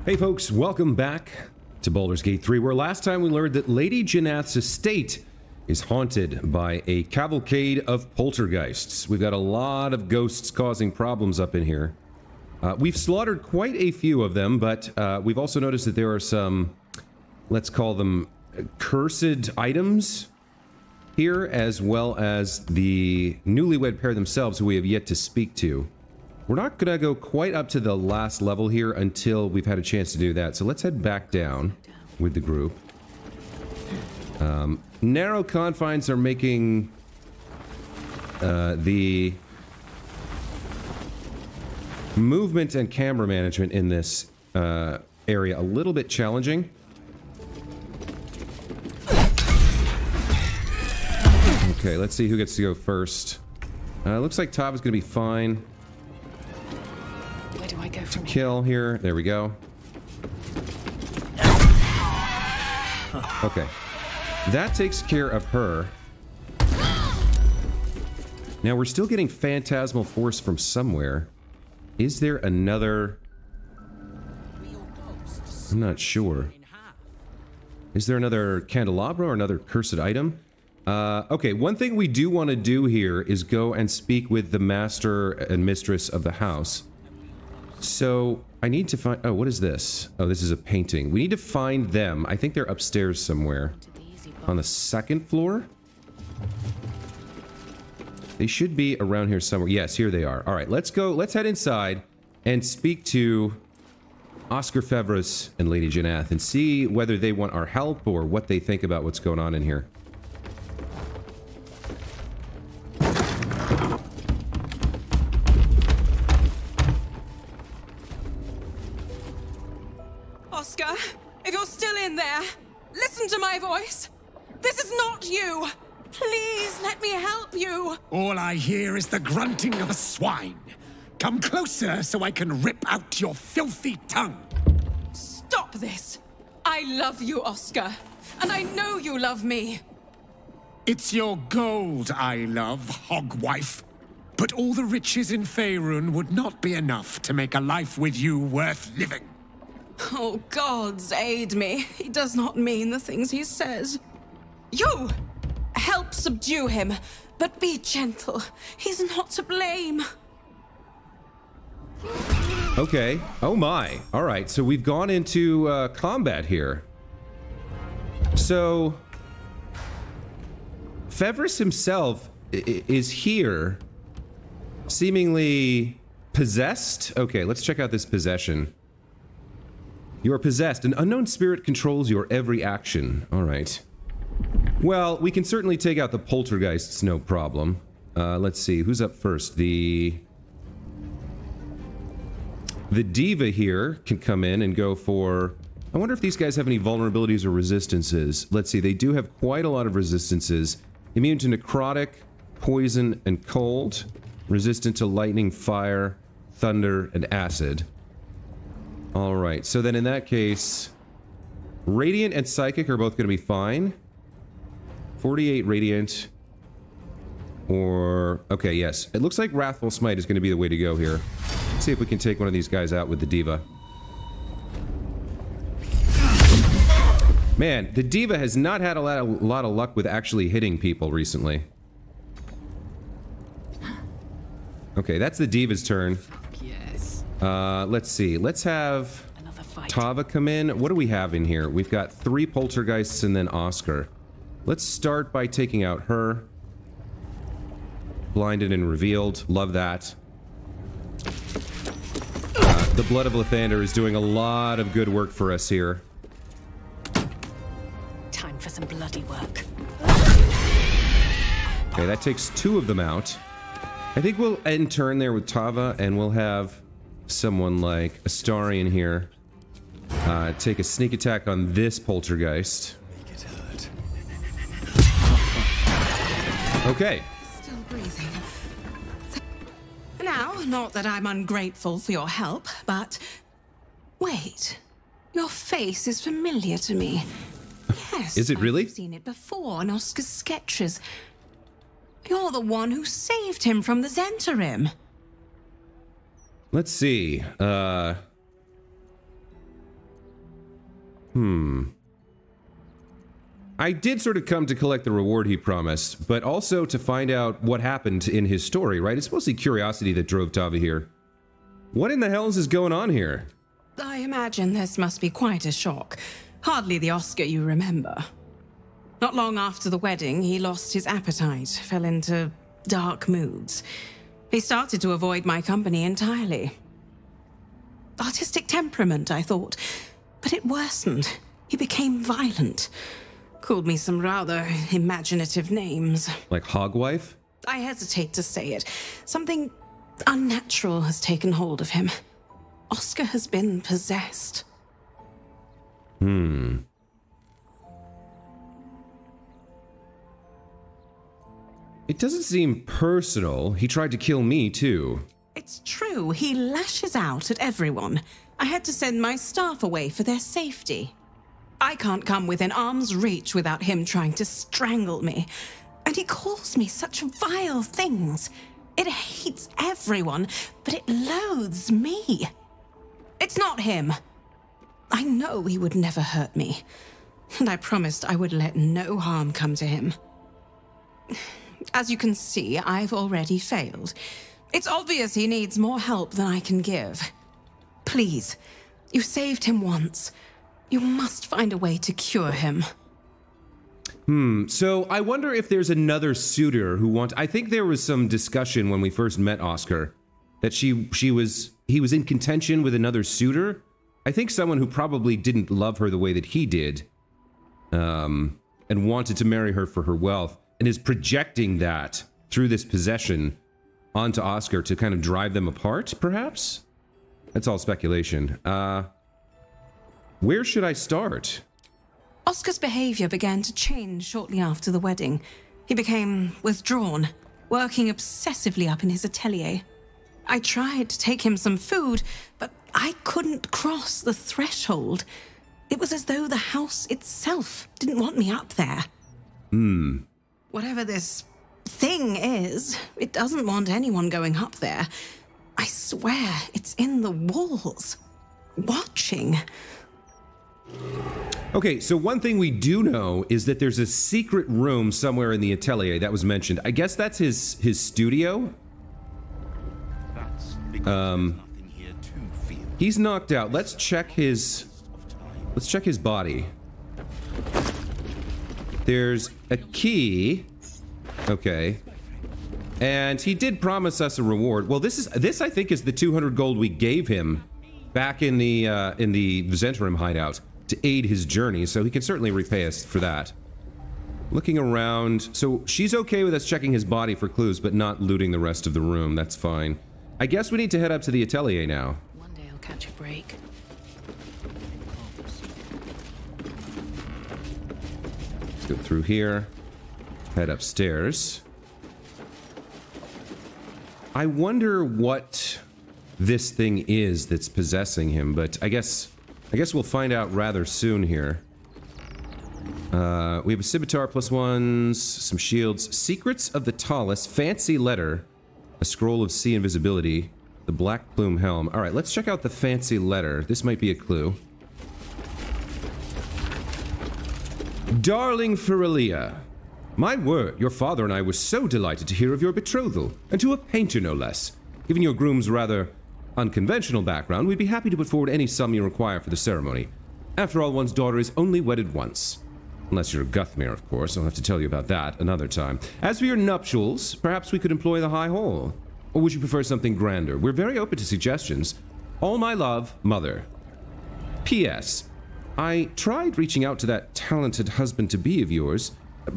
Hey folks, welcome back to Baldur's Gate 3, where last time we learned that Lady Janath's estate is haunted by a cavalcade of poltergeists. We've got a lot of ghosts causing problems up in here. We've slaughtered quite a few of them, but we've also noticed that there are some, let's call them cursed items here, as well as the newlywed pair themselves who we have yet to speak to. We're not gonna go quite up to the last level here until we've had a chance to do that, so let's head back down with the group. Narrow confines are making the movement and camera management in this area a little bit challenging. Okay, let's see who gets to go first. Looks like Tava's gonna be fine. Where do I go from Kill here. There we go. Okay. That takes care of her. Now we're still getting phantasmal force from somewhere. Is there another? I'm not sure. Is there another candelabra or another cursed item? Okay, one thing we do want to do here is go and speak with the master and mistress of the house. So, I need to find... Oh, what is this? Oh, this is a painting. We need to find them. I think they're upstairs somewhere. On the second floor? They should be around here somewhere. Yes, here they are. Alright, let's go. Let's head inside and speak to Oskar Fevris and Lady Janath and see whether they want our help or what they think about what's going on in here. Oskar, if you're still in there, listen to my voice. This is not you. Please let me help you. All I hear is the grunting of a swine. Come closer so I can rip out your filthy tongue. Stop this. I love you, Oskar. And I know you love me. It's your gold I love, Hogwife. But all the riches in Faerun would not be enough to make a life with you worth living. Oh, gods aid me. He does not mean the things he says. You! Help subdue him, but be gentle. He's not to blame. Okay. Oh my. Alright, so we've gone into combat here. So... Fevris himself is here, seemingly possessed. Okay, let's check out this possession. You are possessed. An unknown spirit controls your every action. Alright. Well, we can certainly take out the poltergeists, no problem. Let's see, who's up first? The diva here can come in and go for... I wonder if these guys have any vulnerabilities or resistances. Let's see, they do have quite a lot of resistances. Immune to necrotic, poison, and cold. Resistant to lightning, fire, thunder, and acid. Alright, so then in that case... Radiant and Psychic are both going to be fine. 48 Radiant. Or... Okay, yes. It looks like Wrathful Smite is going to be the way to go here. Let's see if we can take one of these guys out with the Diva. Man, the Diva has not had a lot of luck with actually hitting people recently. Okay, that's the Diva's turn. Yes. Let's see. Let's have Tava come in. What do we have in here? We've got 3 poltergeists and then Oskar. Let's start by taking out her. Blinded and revealed. Love that. The Blood of Lathander is doing a lot of good work for us here. Time for some bloody work. Okay, that takes 2 of them out. I think we'll end turn there with Tava, and we'll have someone like Astarion here take a sneak attack on this poltergeist. Make it hurt. Okay. Still breathing. Now, not that I'm ungrateful for your help, but... Wait. Your face is familiar to me. Yes. Is it really? I've seen it before in Oskar's sketches. You're the one who saved him from the Zentarim. Let's see. I did sort of come to collect the reward he promised, but also to find out what happened in his story, right? It's mostly curiosity that drove Tava here. What in the hell is going on here? I imagine this must be quite a shock. Hardly the Oskar you remember. Not long after the wedding, he lost his appetite, fell into dark moods. He started to avoid my company entirely. Artistic temperament, I thought, but it worsened. He became violent. Called me some rather imaginative names. Like HOGWIFE? I hesitate to say it. Something unnatural has taken hold of him. Oskar has been possessed. It doesn't seem personal. He tried to kill me, too. It's true. He lashes out at everyone. I had to send my staff away for their safety. I can't come within arm's reach without him trying to strangle me. And he calls me such vile things. It hates everyone, but it loathes me. It's not him. I know he would never hurt me. And I promised I would let no harm come to him. As you can see, I've already failed. It's obvious he needs more help than I can give. Please, you saved him once. You must find a way to cure him. So I wonder if there's another suitor who I think there was some discussion when we first met Oskar that he was in contention with another suitor. I think someone who probably didn't love her the way that he did, and wanted to marry her for her wealth, and is projecting that through this possession onto Oskar to kind of drive them apart, perhaps? That's all speculation. Where should I start? Oskar's behavior began to change shortly after the wedding. He became withdrawn, working obsessively up in his atelier. I tried to take him some food, but I couldn't cross the threshold. It was as though the house itself didn't want me up there. Whatever this thing is, it doesn't want anyone going up there. I swear it's in the walls, watching. Okay, so one thing we do know is that there's a secret room somewhere in the atelier that was mentioned. I guess that's his studio. He's knocked out. Let's check his body. There's a key. Okay. And he did promise us a reward. Well, this I think is the 200 gold we gave him back in the Zentrum hideout to aid his journey, so he can certainly repay us for that. Looking around, so she's okay with us checking his body for clues, but not looting the rest of the room. That's fine. I guess we need to head up to the atelier now. One day I'll catch a break. Go through here. Head upstairs. I wonder what this thing is that's possessing him, but I guess we'll find out rather soon here. We have a scimitar +1s, some shields, secrets of the Talus, fancy letter, a scroll of sea invisibility, the black plume helm. All right, let's check out the fancy letter. This might be a clue. Darling Ferelia, my word, your father and I were so delighted to hear of your betrothal, and to a painter no less. Given your groom's rather unconventional background, we'd be happy to put forward any sum you require for the ceremony. After all, one's daughter is only wedded once. Unless you're a Guthmere, of course. I'll have to tell you about that another time. As for your nuptials, perhaps we could employ the High Hall. Or would you prefer something grander? We're very open to suggestions. All my love, Mother. P.S. I tried reaching out to that talented husband-to-be of yours.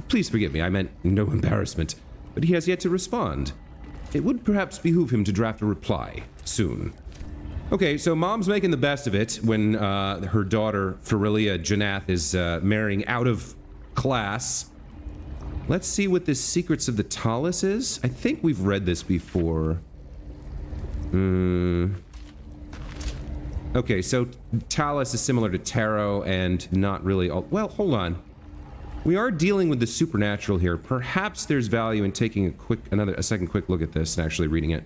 Please forgive me, I meant no embarrassment. But he has yet to respond. It would perhaps behoove him to draft a reply soon. Okay, so Mom's making the best of it when her daughter, Ferelia Janath, is marrying out of class. Let's see what this Secrets of the Talus is. I think we've read this before. Okay, so Talus is similar to Tarot and not really all... Well, hold on. We are dealing with the supernatural here. Perhaps there's value in taking a second quick look at this and actually reading it.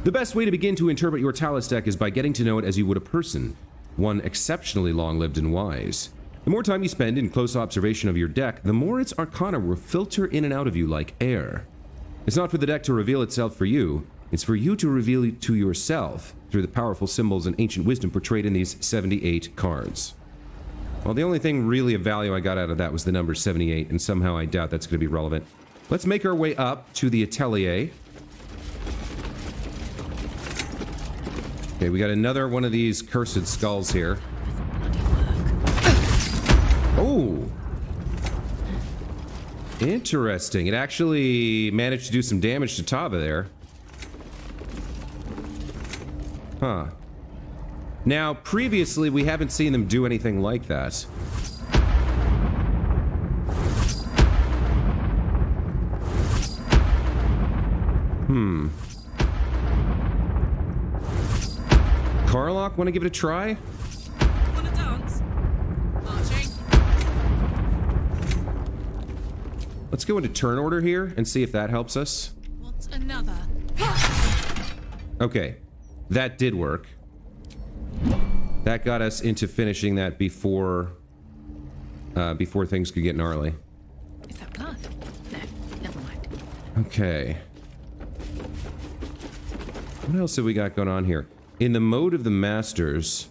The best way to begin to interpret your Talus deck is by getting to know it as you would a person. one exceptionally long-lived and wise. The more time you spend in close observation of your deck, the more its arcana will filter in and out of you like air. It's not for the deck to reveal itself for you, it's for you to reveal it to yourself through the powerful symbols and ancient wisdom portrayed in these 78 cards. Well, the only thing really of value I got out of that was the number 78, and somehow I doubt that's going to be relevant. Let's make our way up to the atelier. Okay, we got another one of these cursed skulls here. Oh! Interesting. It actually managed to do some damage to Tava there. Huh. Now, previously, we haven't seen them do anything like that. Carlock, want to give it a try? Wanna dance? Marching. Let's go into turn order here and see if that helps us. Want another? Okay, that did work. That got us into finishing that before things could get gnarly. Is that blood? No, never mind. Okay. What else have we got going on here? In the mode of the Masters...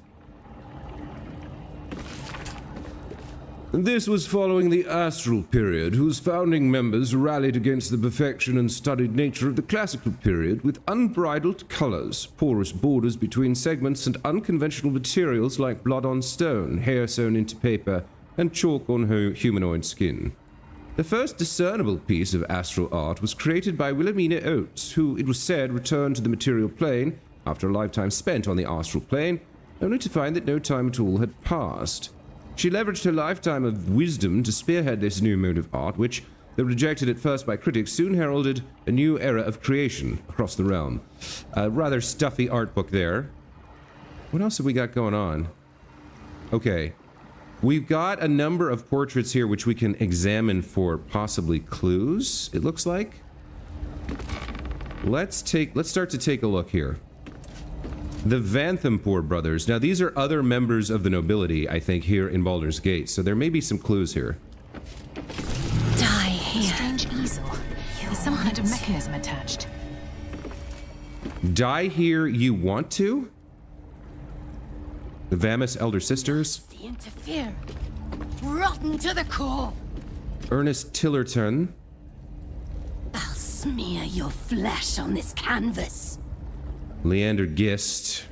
This was following the Astral period, whose founding members rallied against the perfection and studied nature of the Classical period with unbridled colors, porous borders between segments, and unconventional materials like blood on stone, hair sewn into paper, and chalk on humanoid skin. The first discernible piece of astral art was created by Wilhelmina Oates, who, it was said, returned to the material plane after a lifetime spent on the astral plane, only to find that no time at all had passed. She leveraged her lifetime of wisdom to spearhead this new mode of art, which, though rejected at first by critics, soon heralded a new era of creation across the realm. A rather stuffy art book there. What else have we got going on? Okay. We've got a number of portraits here which we can examine for possibly clues, it looks like. Let's start to take a look here. The Vanthampur brothers. Now, these are other members of the nobility, I think, here in Baldur's Gate, so there may be some clues here. Die here. Strange easel. There's some kind of mechanism attached. Die here you want to? The Vamis elder sisters? They interfere. Rotten to the core. Ernest Tillerton. I'll smear your flesh on this canvas. Leander Gist.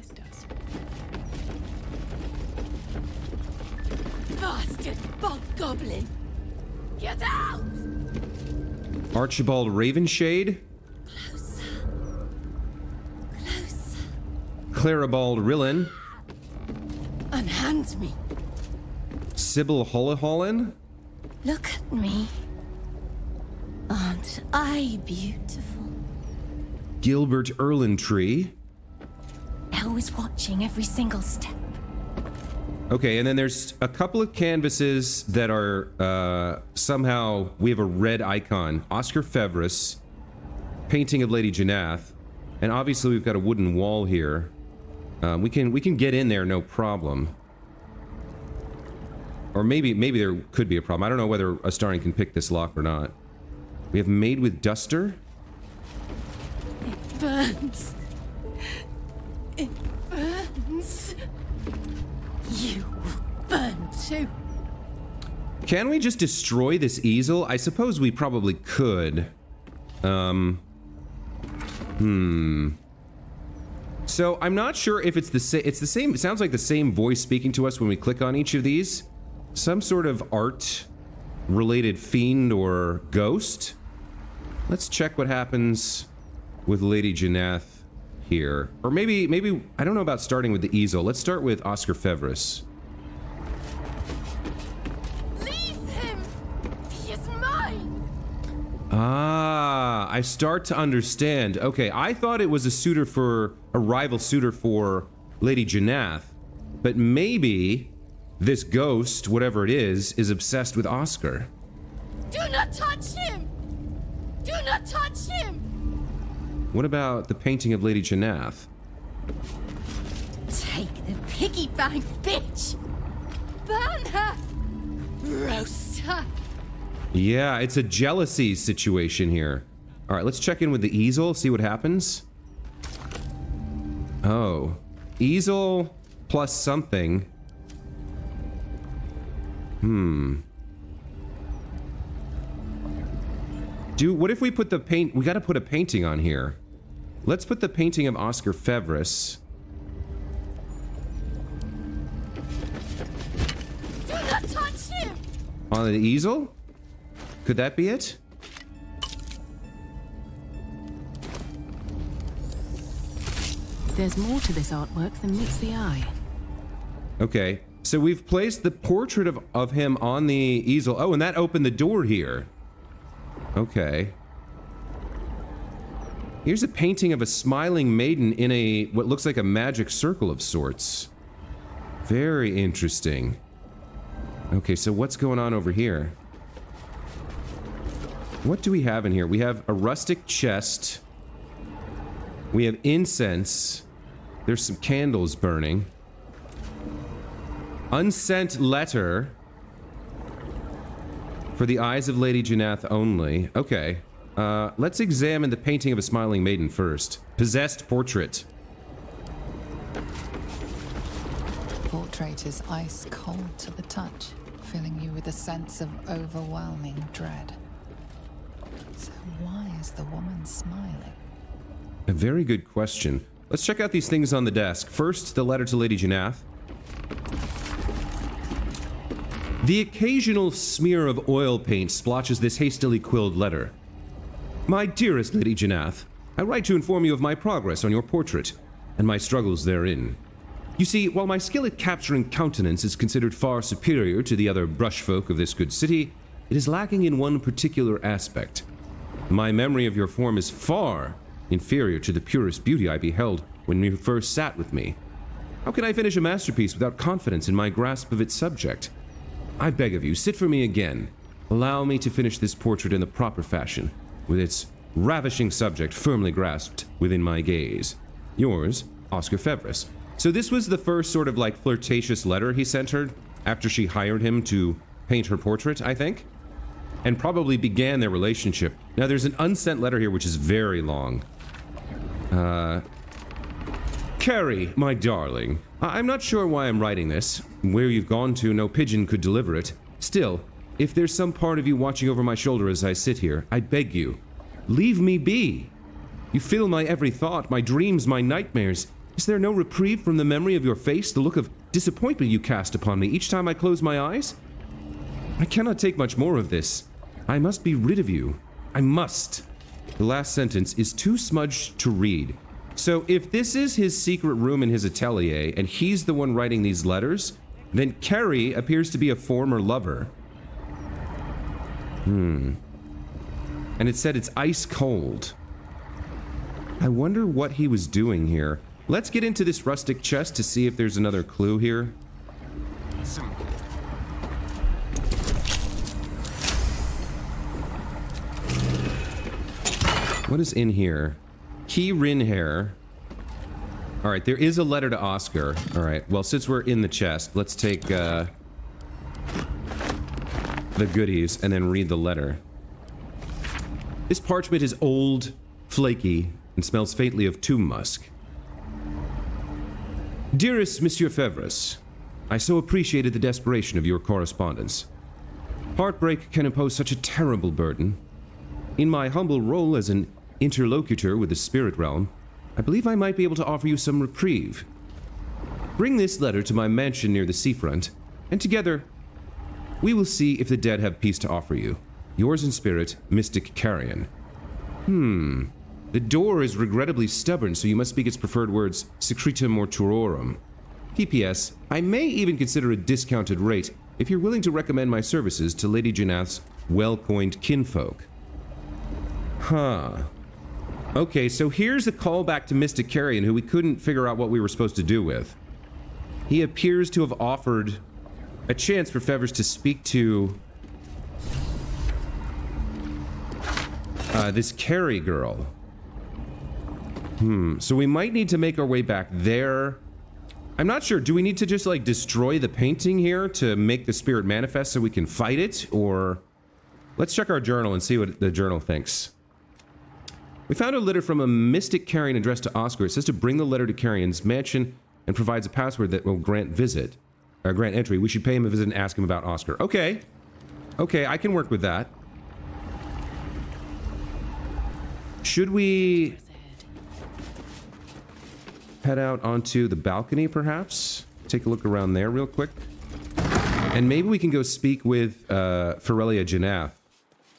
Bastard bog goblin. Get out! Archibald Ravenshade. Closer. Closer. Claribald Rillen. Unhand me. Sybil Hollihollen. Look at me. Aren't I beautiful? Gilbert Erlentree. Always watching every single step. Okay, and then there's a couple of canvases that are somehow we have a red icon. Oskar Fevris, painting of Lady Janath, and obviously we've got a wooden wall here. We can get in there no problem. Or maybe there could be a problem. I don't know whether Astarion can pick this lock or not. We have Made with Duster. It burns. It burns. You will burn too. Can we just destroy this easel? I suppose we probably could. So I'm not sure if it's the same. It's the same. It sounds like the same voice speaking to us when we click on each of these. Some sort of art-related fiend or ghost. Let's check what happens with Lady Janath here. Or maybe, I don't know about starting with the easel. Let's start with Oskar Fevris. Leave him! He is mine! Ah, I start to understand. Okay, I thought it was a rival suitor for Lady Janath, but maybe this ghost, whatever it is obsessed with Oskar. Do not touch him! Do not touch him! What about the painting of Lady Janath? Take the piggy bank, bitch! Burn her! Roast her! Yeah, it's a jealousy situation here. All right, let's check in with the easel, see what happens. Oh, easel plus something. What if we put the paint? We gotta put a painting on here. Let's put the painting of Oskar Fevris. Do not touch him! On the easel? Could that be it? There's more to this artwork than meets the eye. Okay, so we've placed the portrait of him on the easel. Oh, and that opened the door here. Okay. Here's a painting of a smiling maiden in a what looks like a magic circle of sorts. Very interesting. Okay, so what's going on over here? What do we have in here? We have a rustic chest. We have incense. There's some candles burning. Unsent letter. For the eyes of Lady Janath only. Okay. Let's examine the painting of a smiling maiden first. Possessed portrait. Portrait is ice cold to the touch, filling you with a sense of overwhelming dread. So why is the woman smiling? A very good question. Let's check out these things on the desk. First, the letter to Lady Janath. The occasional smear of oil paint splotches this hastily quilled letter. My dearest Lady Janath, I write to inform you of my progress on your portrait, and my struggles therein. You see, while my skill at capturing countenance is considered far superior to the other brushfolk of this good city, it is lacking in one particular aspect. My memory of your form is far inferior to the purest beauty I beheld when you first sat with me. How can I finish a masterpiece without confidence in my grasp of its subject? I beg of you, sit for me again. Allow me to finish this portrait in the proper fashion, with its ravishing subject firmly grasped within my gaze. Yours, Oskar Fevris. So this was the first sort of like flirtatious letter he sent her after she hired him to paint her portrait, I think, and probably began their relationship. Now there's an unsent letter here which is very long. Carrie, my darling, I'm not sure why I'm writing this. Where you've gone to, no pigeon could deliver it. Still, if there's some part of you watching over my shoulder as I sit here, I beg you, leave me be. You fill my every thought, my dreams, my nightmares. Is there no reprieve from the memory of your face, the look of disappointment you cast upon me each time I close my eyes? I cannot take much more of this. I must be rid of you. I must. The last sentence is too smudged to read. So if this is his secret room in his atelier, and he's the one writing these letters, then Carrie appears to be a former lover. And it said it's ice cold. I wonder what he was doing here. Let's get into this rustic chest to see if there's another clue here. What is in here? Key Rin hair. All right, there is a letter to Oskar. All right, well, since we're in the chest, let's take the goodies and then read the letter. This parchment is old, flaky, and smells faintly of tomb musk. Dearest Monsieur Fevris, I so appreciated the desperation of your correspondence. Heartbreak can impose such a terrible burden. In my humble role as an interlocutor with the spirit realm, I believe I might be able to offer you some reprieve. Bring this letter to my mansion near the seafront, and together, we will see if the dead have peace to offer you. Yours in spirit, Mystic Carrion. The door is regrettably stubborn, so you must speak its preferred words, secretum mortuorum. P.P.S. I may even consider a discounted rate if you're willing to recommend my services to Lady Janath's well-coined kinfolk. Huh. Okay, so here's a callback to Mystic Carrion, who we couldn't figure out what we were supposed to do with. He appears to have offered a chance for Fevers to speak to this Carrie girl. So we might need to make our way back there, I'm not sure. Do we need to just, like, destroy the painting here to make the spirit manifest so we can fight it? Or... Let's check our journal and see what the journal thinks. We found a letter from a Mystic Carrion addressed to Oskar. It says to bring the letter to Carrion's mansion and provides a password that will grant entry. We should pay him a visit and ask him about Oskar. Okay. Okay, I can work with that. Should we head out onto the balcony, perhaps? Take a look around there real quick. And maybe we can go speak with Ferelia Janath.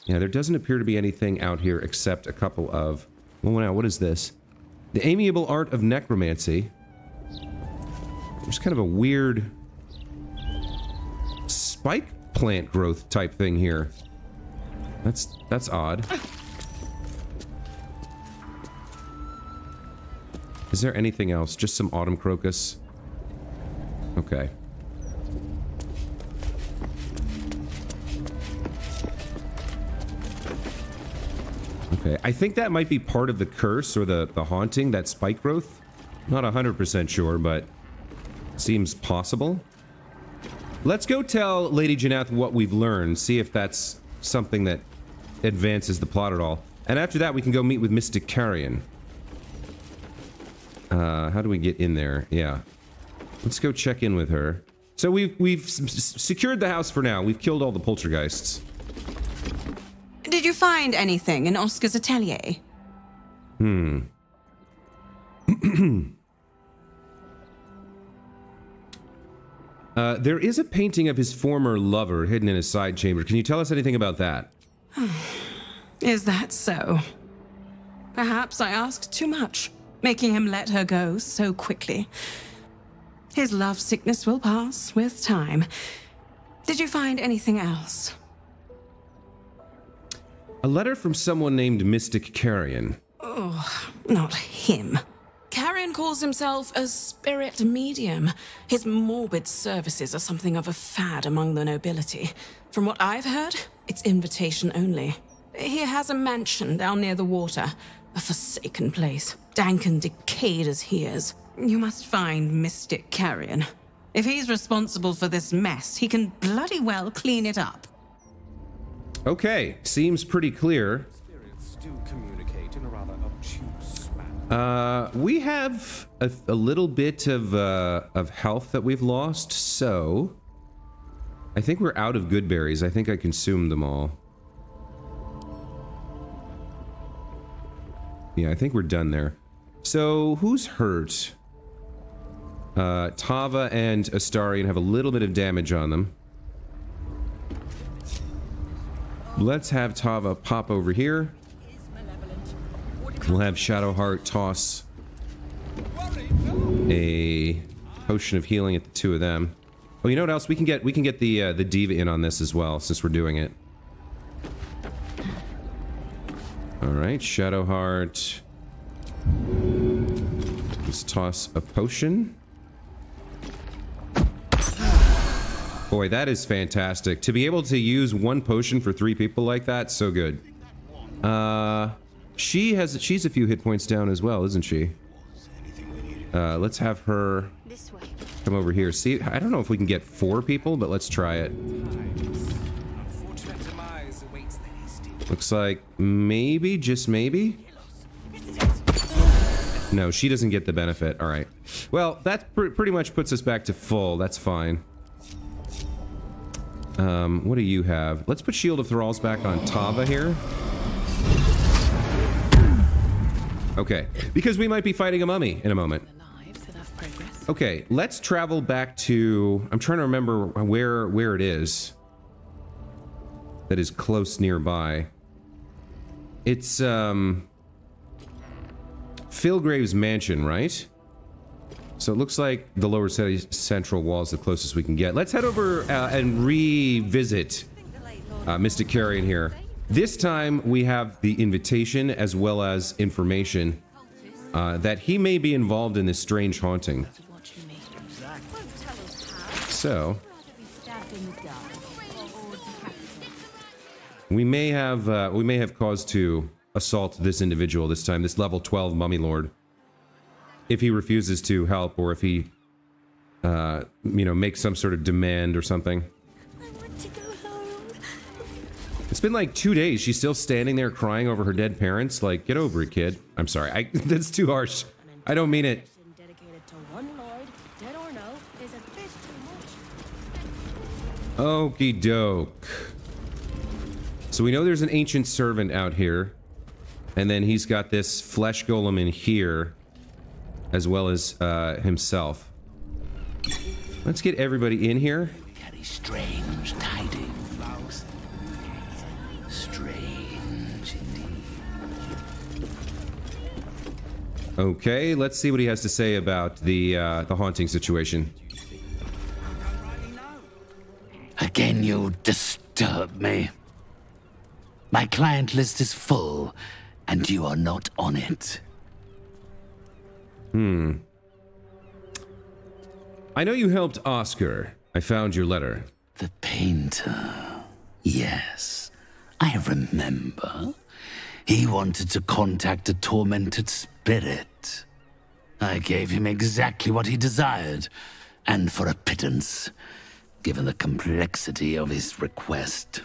Yeah, there doesn't appear to be anything out here except a couple of... Well, now, what is this? The amiable art of necromancy. There's kind of a weird... spike plant growth type thing here. That's odd. Is there anything else? Just some autumn crocus? Okay. Okay, I think that might be part of the curse or the haunting, that spike growth. Not 100% sure, but seems possible. Let's go tell Lady Janath what we've learned, see if that's something that advances the plot at all. And after that, we can go meet with Mystic Carrion. How do we get in there? Yeah. Let's go check in with her. So we've secured the house for now. We've killed all the poltergeists. Did you find anything in Oskar's atelier? There is a painting of his former lover hidden in his side chamber. Can you tell us anything about that? Is that so? Perhaps I asked too much, making him let her go so quickly. His love sickness will pass with time. Did you find anything else? A letter from someone named Mystic Carrion. Oh, not him. Carrion calls himself a spirit medium. His morbid services are something of a fad among the nobility. From what I've heard, it's invitation only. He has a mansion down near the water, a forsaken place, dank and decayed as he is. You must find Mystic Carrion. If he's responsible for this mess, he can bloody well clean it up. Okay, seems pretty clear. Spirits do communicate in a rather obtuse manner. We have a little bit of health that we've lost, so I think we're out of good berries. I think I consumed them all. Yeah, I think we're done there. So, who's hurt? Tava and Astarion have a little bit of damage on them. Let's have Tava pop over here. We'll have Shadowheart toss a potion of healing at the two of them. Oh, you know what else? We can get the diva in on this as well, since we're doing it. Alright, Shadowheart. Let's toss a potion. Boy, that is fantastic. To be able to use one potion for 3 people like that, so good. She's a few hit points down as well, isn't she? Let's have her come over here. See, I don't know if we can get 4 people, but let's try it. Looks like maybe, just maybe. No, she doesn't get the benefit. All right. Well, that pretty much puts us back to full. That's fine. What do you have? Let's put Shield of Thralls back on Tava here. Okay, because we might be fighting a mummy in a moment. Okay, let's travel back to... I'm trying to remember where it is. That is close nearby. It's, Philgrave's mansion, right? So it looks like the lower central wall is the closest we can get. Let's head over and revisit Mystic Carrion here. This time we have the invitation as well as information that he may be involved in this strange haunting. So we may have cause to assault this individual this time, this level 12 mummy lord. If he refuses to help, or if he you know, make some sort of demand or something. I want to go home. It's been like 2 days. She's still standing there crying over her dead parents. Like, get over it, kid. I'm sorry. That's too harsh. I don't mean it. Dedicated to one lord, dead or no, is a bit too much. Okie doke. So we know there's an ancient servant out here. And then he's got this flesh golem in here. As well as himself. Let's get everybody in here. Carry strange tidings. Strange indeed. Okay, let's see what he has to say about the haunting situation. Again, you disturb me. My client list is full, and you are not on it. I know you helped Oskar. I found your letter. The painter. Yes, I remember. He wanted to contact a tormented spirit. I gave him exactly what he desired, and for a pittance, given the complexity of his request.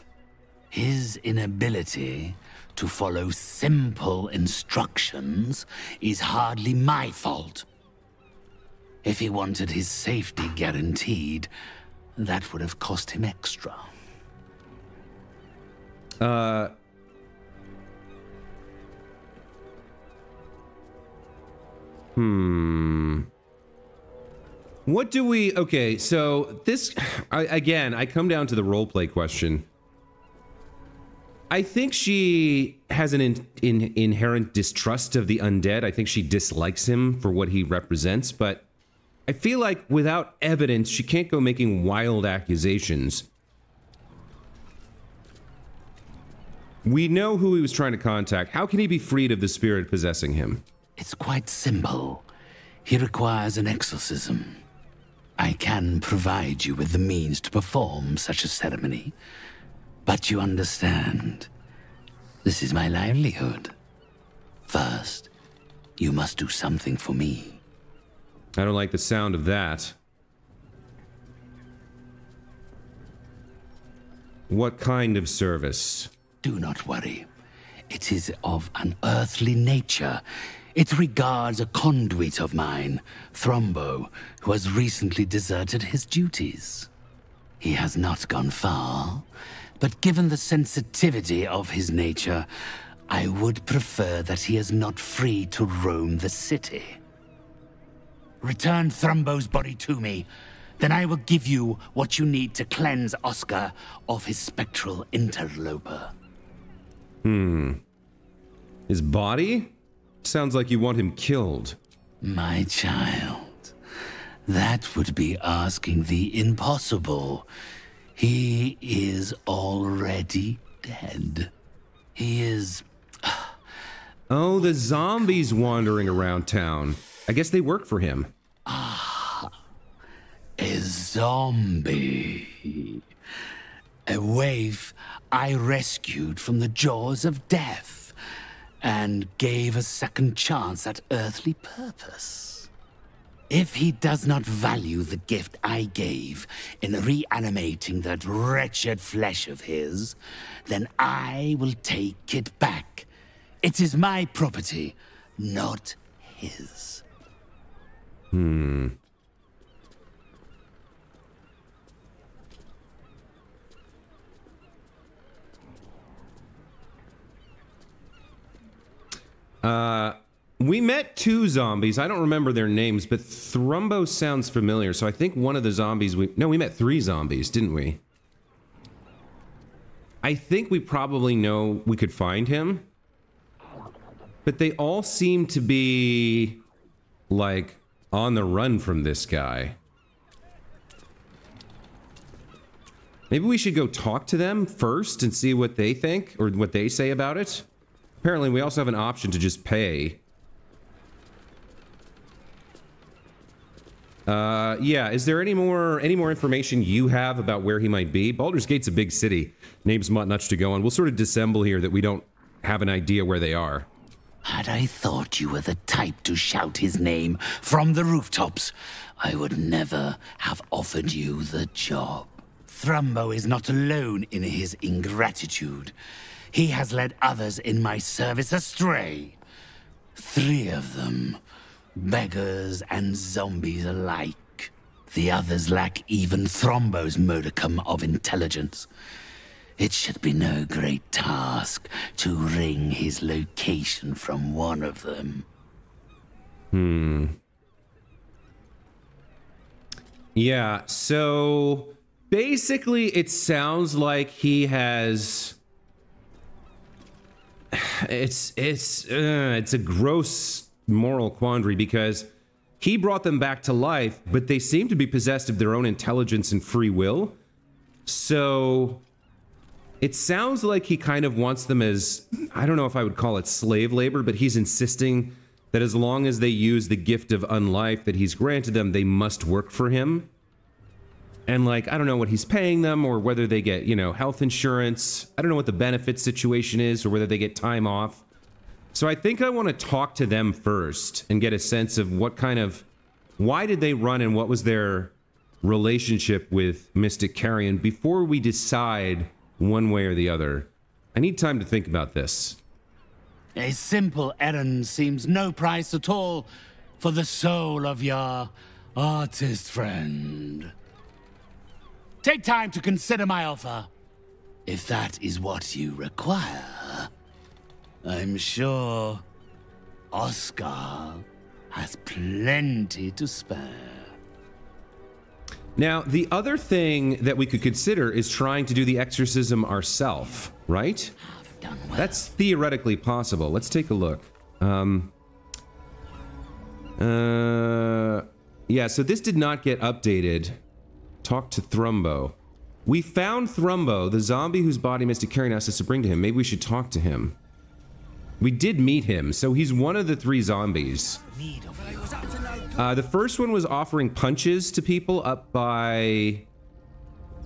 His inability to follow simple instructions is hardly my fault. If he wanted his safety guaranteed, that would have cost him extra. What do we... Okay, so this... Again, I come down to the roleplay question. I think she has an inherent distrust of the undead. I think she dislikes him for what he represents, but I feel like without evidence, she can't go making wild accusations. We know who he was trying to contact. How can he be freed of the spirit possessing him? It's quite simple. He requires an exorcism. I can provide you with the means to perform such a ceremony. But you understand, this is my livelihood. First, you must do something for me. I don't like the sound of that. What kind of service? Do not worry. It is of an earthly nature. It regards a conduit of mine, Thrombo, who has recently deserted his duties. He has not gone far, but given the sensitivity of his nature, I would prefer that he is not free to roam the city. Return Thrombo's body to me, then I will give you what you need to cleanse Oskar of his spectral interloper. His body? Sounds like you want him killed. My child, that would be asking the impossible. He is already dead. He is... Oh, the zombies wandering around town. I guess they work for him. A zombie. A waif I rescued from the jaws of death and gave a second chance at earthly purpose. If he does not value the gift I gave in reanimating that wretched flesh of his, then I will take it back. It is my property, not his. We met two zombies. I don't remember their names, but Thrombo sounds familiar. So I think one of the zombies we met three zombies, didn't we? I think we probably know we could find him. But they all seem to be, like, on the run from this guy. Maybe we should go talk to them first and see what they think, or what they say about it. Apparently, we also have an option to just pay. Yeah, is there any more information you have about where he might be? Baldur's Gate's a big city. Names not much to go on. We'll sort of dissemble here that we don't have an idea where they are. Had I thought you were the type to shout his name from the rooftops, I would never have offered you the job. Thrumbo is not alone in his ingratitude. He has led others in my service astray. 3 of them, beggars and zombies alike. The others lack even Thrumbo's modicum of intelligence. It should be no great task to wring his location from one of them. Yeah, so basically it sounds like he has... It's a gross moral quandary because he brought them back to life, but they seem to be possessed of their own intelligence and free will. So it sounds like he kind of wants them as, I don't know if I would call it slave labor, but he's insisting that as long as they use the gift of unlife that he's granted them, they must work for him. And like, I don't know what he's paying them or whether they get, you know, health insurance. I don't know what the benefit situation is or whether they get time off. So I think I want to talk to them first and get a sense of what kind of, why did they run and what was their relationship with Mystic Carrion before we decide one way or the other. I need time to think about this. A simple errand seems no price at all for the soul of your artist friend. Take time to consider my offer. If that is what you require, I'm sure Oskar has plenty to spare. Now, the other thing that we could consider is trying to do the exorcism ourselves, right? Done well. That's theoretically possible. Let's take a look. Yeah, so this did not get updated. Talk to Thrumbo. We found Thrumbo, the zombie whose body Mystic Carrion asked us to bring to him. Maybe we should talk to him. We did meet him, so he's one of the 3 zombies. The first one was offering punches to people up by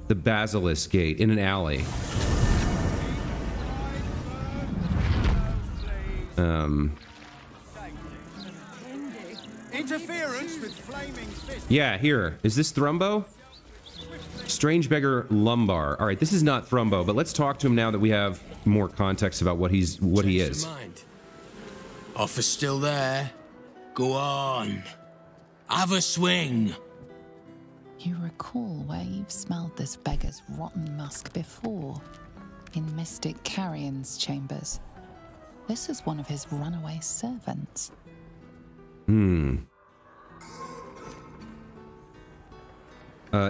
the Basilisk Gate in an alley. Interference with flaming fists. Yeah, here. Is this Thrumbo? Strange beggar Lumbar. All right, this is not Thrumbo, but let's talk to him now that we have more context about what he is. Offer's still there. Go on. Have a swing. You recall where you've smelled this beggar's rotten musk before, in Mystic Carrion's chambers. This is one of his runaway servants.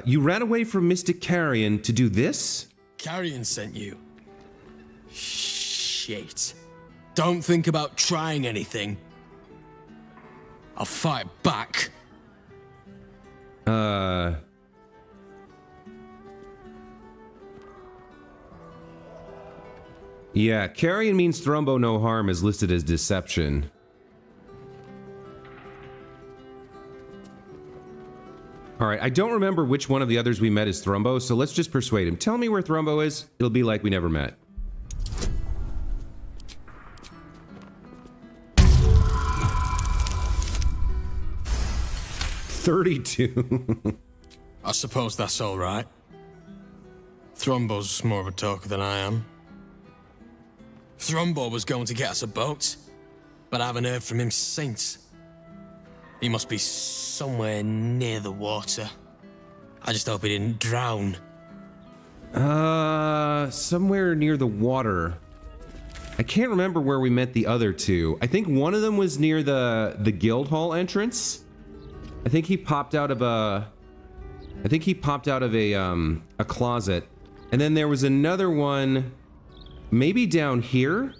You ran away from Mystic Carrion to do this? Carrion sent you. Shit. Don't think about trying anything. I'll fight back. Yeah, Carrion means Thrumbo no harm is listed as deception. Alright, I don't remember which one of the others we met is Thrumbo, so let's just persuade him. Tell me where Thrumbo is. It'll be like we never met. $32. I suppose that's all right. Thrumbo's more of a talker than I am. Thrumbo was going to get us a boat, but I haven't heard from him since. He must be somewhere near the water. I just hope he didn't drown. Somewhere near the water. I can't remember where we met the other 2. I think one of them was near the guild hall entrance. I think he popped out of a a closet. And then there was another one maybe down here.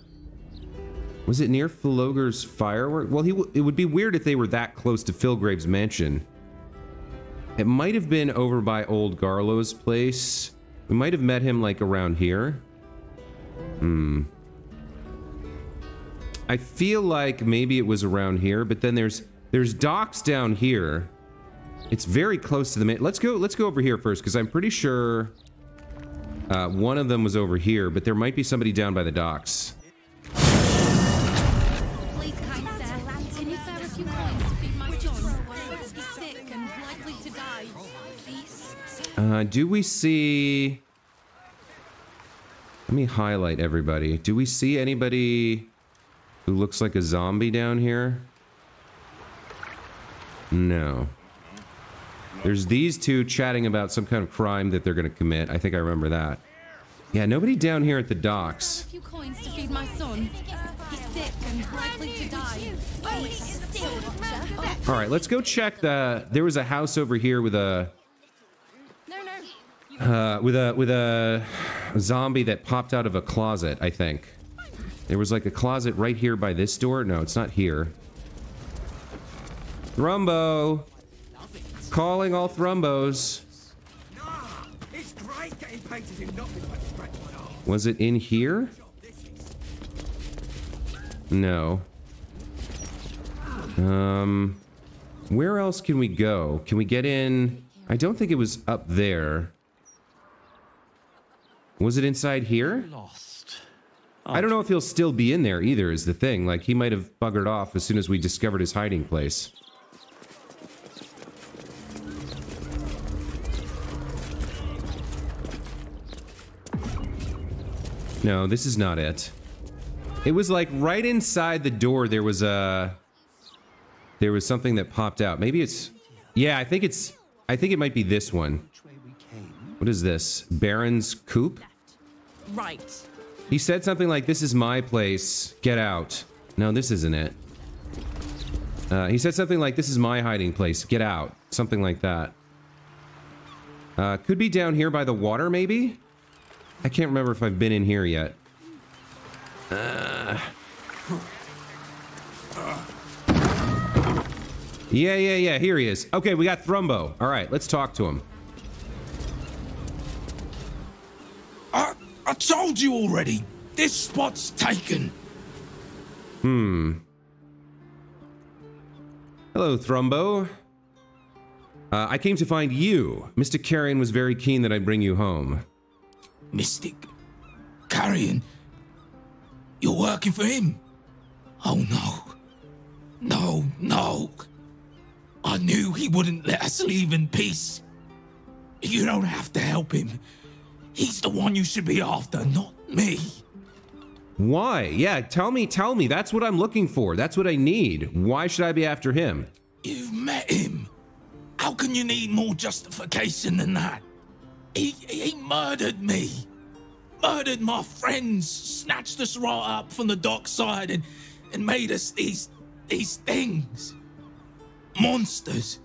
Was it near Philoger's firework? Well, it would be weird if they were that close to Philgrave's mansion. It might have been over by old Garlow's place. We might have met him like around here. I feel like maybe it was around here, but then there's docks down here. It's very close to the main. Let's go over here first, because I'm pretty sure one of them was over here, but there might be somebody down by the docks. die. Please. Do we see... Let me highlight everybody. Do we see anybody who looks like a zombie down here? No. There's these two chatting about some kind of crime that they're going to commit. I think I remember that. Yeah, nobody down here at the docks. A few coins to feed my son. He's sick and likely to die. All right, let's go check the... There was a house over here with a... with a zombie that popped out of a closet, I think. There was like a closet right here by this door. No, it's not here. Thrumbo! Calling all Thrumbos. Was it in here? No. Where else can we go? Can we get in? I don't think it was up there. Was it inside here? I don't know if he'll still be in there either, is the thing. Like, he might have buggered off as soon as we discovered his hiding place. No, this is not it. It was like right inside the door there was something that popped out. Maybe it's... Yeah, I think it might be this one. What is this? Baron's Coop? Right. He said something like, "This is my place. Get out." No, this isn't it. He said something like, "This is my hiding place. Get out." Something like that. Could be down here by the water, maybe? I can't remember if I've been in here yet. Yeah. Here he is. Okay, we got Thrumbo. All right, let's talk to him. I told you already. This spot's taken. Hello, Thrumbo. I came to find you. Mystic Carrion was very keen that I bring you home. Mystic Carrion? You're working for him? Oh no. No. I knew he wouldn't let us leave in peace. You don't have to help him. He's the one you should be after, not me. Why? Yeah, tell me. That's what I'm looking for. That's what I need. Why should I be after him? You've met him. How can you need more justification than that? He murdered me. Murdered my friends. Snatched us right up from the dockside and made us these things. Monsters.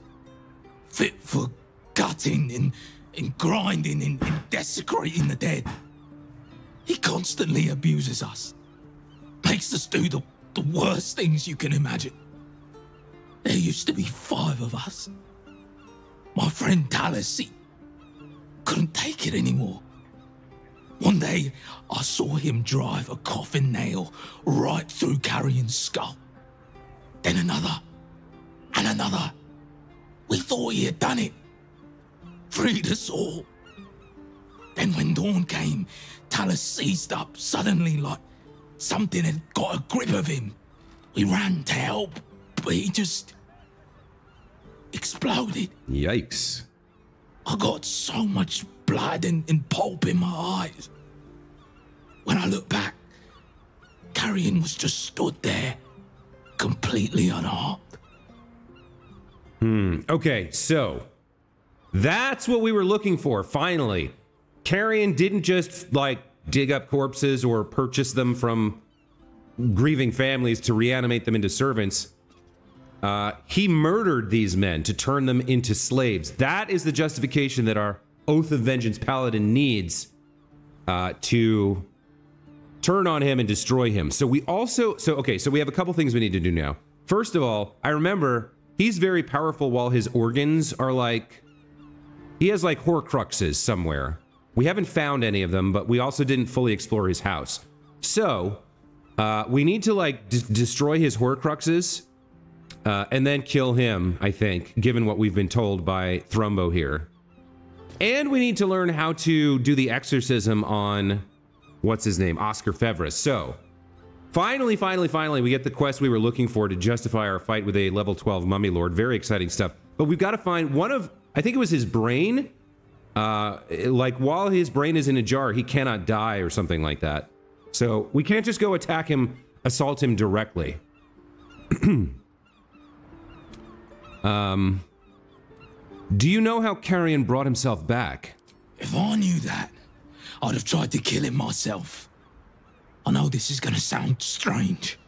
Fit for gutting and grinding and desecrating the dead. He constantly abuses us. Makes us do the worst things you can imagine. There used to be 5 of us. My friend Talus, he couldn't take it anymore. One day, I saw him drive a coffin nail right through Carrion's skull. Then another, and another. We thought he had done it. Freed us all. Then when dawn came, Talus seized up suddenly like something had got a grip of him. We ran to help, but he just exploded. Yikes. I got so much blood and pulp in my eyes. When I look back, Carrion was just stood there, completely unharmed. Okay, so that's what we were looking for, finally. Carrion didn't just, like, dig up corpses or purchase them from grieving families to reanimate them into servants. He murdered these men to turn them into slaves. That is the justification that our Oath of Vengeance Paladin needs to turn on him and destroy him. So we also... So we have a couple things we need to do now. First of all, I remember he's very powerful while his organs are like... He has like Horcruxes somewhere. We haven't found any of them, but we also didn't fully explore his house. So, we need to like destroy his Horcruxes and then kill him, I think, given what we've been told by Thrumbo here. And we need to learn how to do the exorcism on, what's his name, Oskar Fevris. So, finally, we get the quest we were looking for to justify our fight with a level 12 Mummy Lord. Very exciting stuff. But we've got to find one of... I think it was his brain. Like, while his brain is in a jar, he cannot die or something like that. So we can't just go attack him, assault him directly. Do you know how Carrion brought himself back? If I knew that, I'd have tried to kill him myself. I know this is gonna sound strange,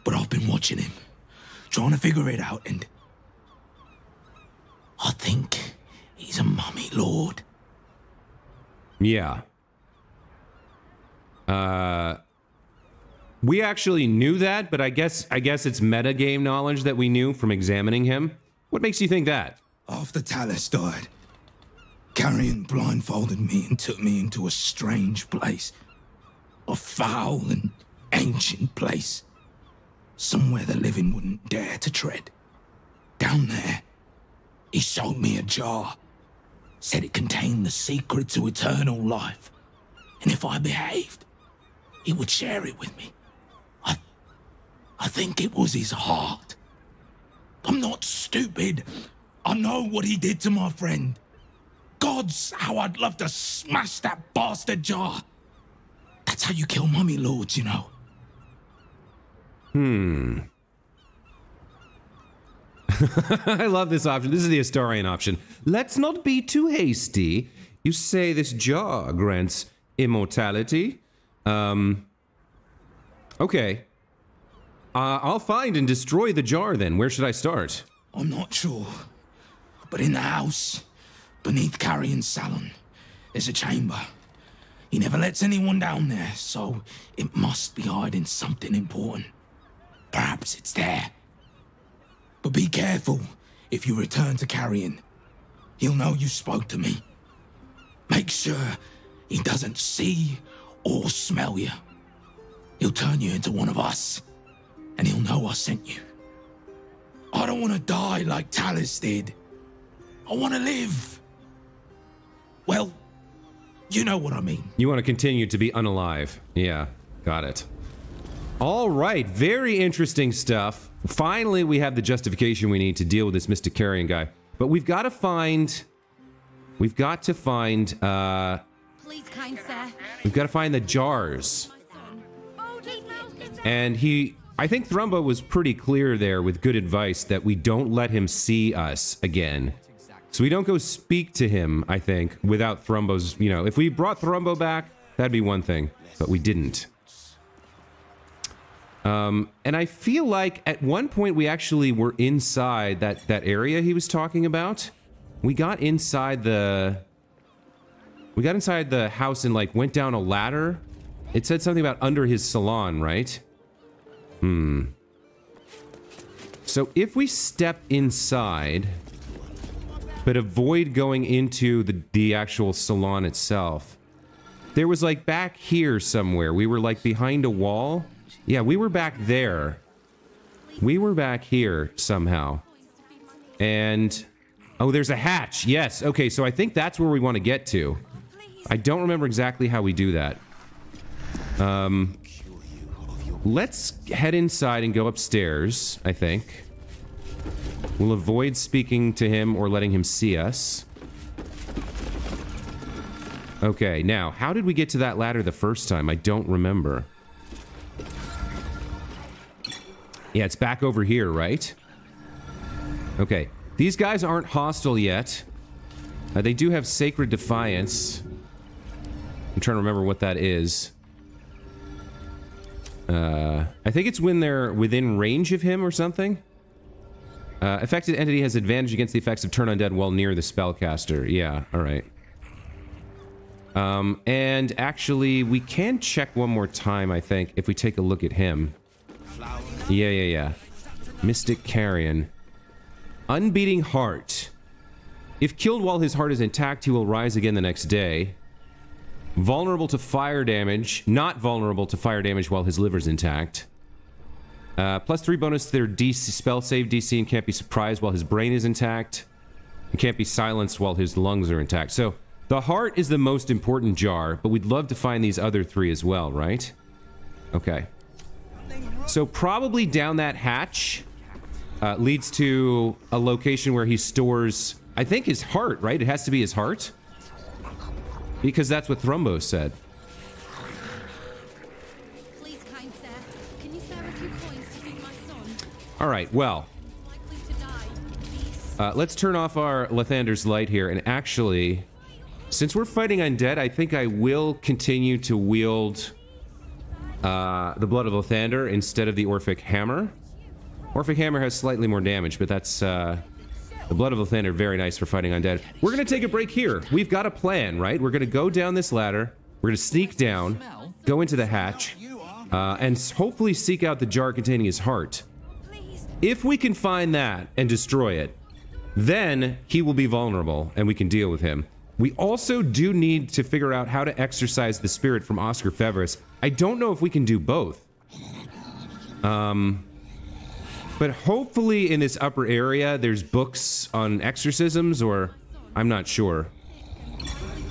but I've been watching him, trying to figure it out, and I think he's a mummy lord. Yeah. We actually knew that, but I guess it's metagame knowledge that we knew from examining him. What makes you think that? After Talus died, Carrion blindfolded me and took me into a strange place. A foul and ancient place. Somewhere the living wouldn't dare to tread. Down there, he showed me a jar. Said it contained the secret to eternal life. And if I behaved, he would share it with me. I think it was his heart. I'm not stupid. I know what he did to my friend. Gods, how I'd love to smash that bastard jar. That's how you kill mummy lords, you know. I love this option. This is the Astarian option. Let's not be too hasty. You say this jar grants immortality. Okay. I'll find and destroy the jar then. Where should I start? I'm not sure. But in the house, beneath Carrion's salon, there's a chamber. He never lets anyone down there, so it must be hiding something important. Perhaps it's there. But be careful if you return to Carrion. He'll know you spoke to me. Make sure he doesn't see or smell you. He'll turn you into one of us, and he'll know I sent you. I don't want to die like Talus did. I want to live. Well, you know what I mean. You want to continue to be unalive. Yeah, got it. All right, very interesting stuff. Finally, we have the justification we need to deal with this Mystic Carrion guy. But we've got to find... We've got to find, Please, kind sir. We've got to find the jars. And I think Thrumbo was pretty clear there with good advice that we don't let him see us again. So we don't go speak to him, I think, without Thrumbo's, you know, if we brought Thrumbo back, that'd be one thing, but we didn't. And I feel like at one point we actually were inside that area he was talking about. We got inside the house and like went down a ladder. It said something about under his salon, right? So if we step inside, but avoid going into the actual salon itself, there was like back here somewhere. We were like behind a wall. Yeah, we were back there. We were back here somehow. And oh, there's a hatch. Yes. Okay, so I think that's where we want to get to. I don't remember exactly how we do that. Let's head inside and go upstairs, I think. We'll avoid speaking to him or letting him see us. Okay, now, how did we get to that ladder the first time? I don't remember. Yeah, it's back over here, right? Okay. These guys aren't hostile yet. They do have Sacred Defiance. I'm trying to remember what that is. I think it's when they're within range of him or something. Affected entity has advantage against the effects of Turn Undead while near the spellcaster. Yeah, alright. And actually, we can check one more time, I think, if we take a look at him. Yeah. Mystic Carrion. Unbeating Heart. If killed while his heart is intact, he will rise again the next day. Vulnerable to fire damage. Not vulnerable to fire damage while his liver's intact. +3 bonus to their DC, spell save DC and can't be surprised while his brain is intact. And can't be silenced while his lungs are intact. So, the heart is the most important jar, but we'd love to find these other three as well, right? Okay. So probably down that hatch leads to a location where he stores I think his heart, right? It has to be his heart. Because that's what Thrumbo said. Please, kind sir, can you spare a few coins to feed my son? All right, well. Likely to die. Please. Let's turn off our Lathander's light here. And actually, since we're fighting undead, I think I will continue to wield the Blood of Lathander instead of the Orphic Hammer. Orphic Hammer has slightly more damage, but that's... the Blood of Lathander, very nice for fighting undead. We're going to take a break here. We've got a plan, right? We're going to go down this ladder. We're going to sneak down, go into the hatch, and hopefully seek out the jar containing his heart. If we can find that and destroy it, then he will be vulnerable and we can deal with him. We also do need to figure out how to exorcise the spirit from Oskar Fevris. I don't know if we can do both. But hopefully in this upper area, there's books on exorcisms, or I'm not sure.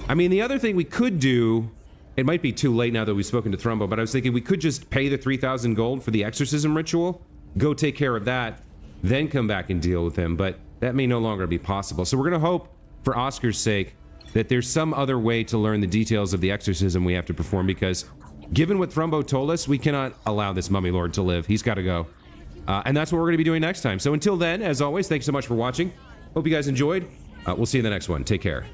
I mean, the other thing we could do, it might be too late now that we've spoken to Thrumbo, but I was thinking we could just pay the 3,000 gold for the exorcism ritual, go take care of that, then come back and deal with him, but that may no longer be possible. So we're going to hope, for Oscar's sake, that there's some other way to learn the details of the exorcism we have to perform, because given what Thrumbo told us, we cannot allow this mummy lord to live. He's got to go. And that's what we're going to be doing next time. So until then, as always, thanks so much for watching. Hope you guys enjoyed. We'll see you in the next one. Take care.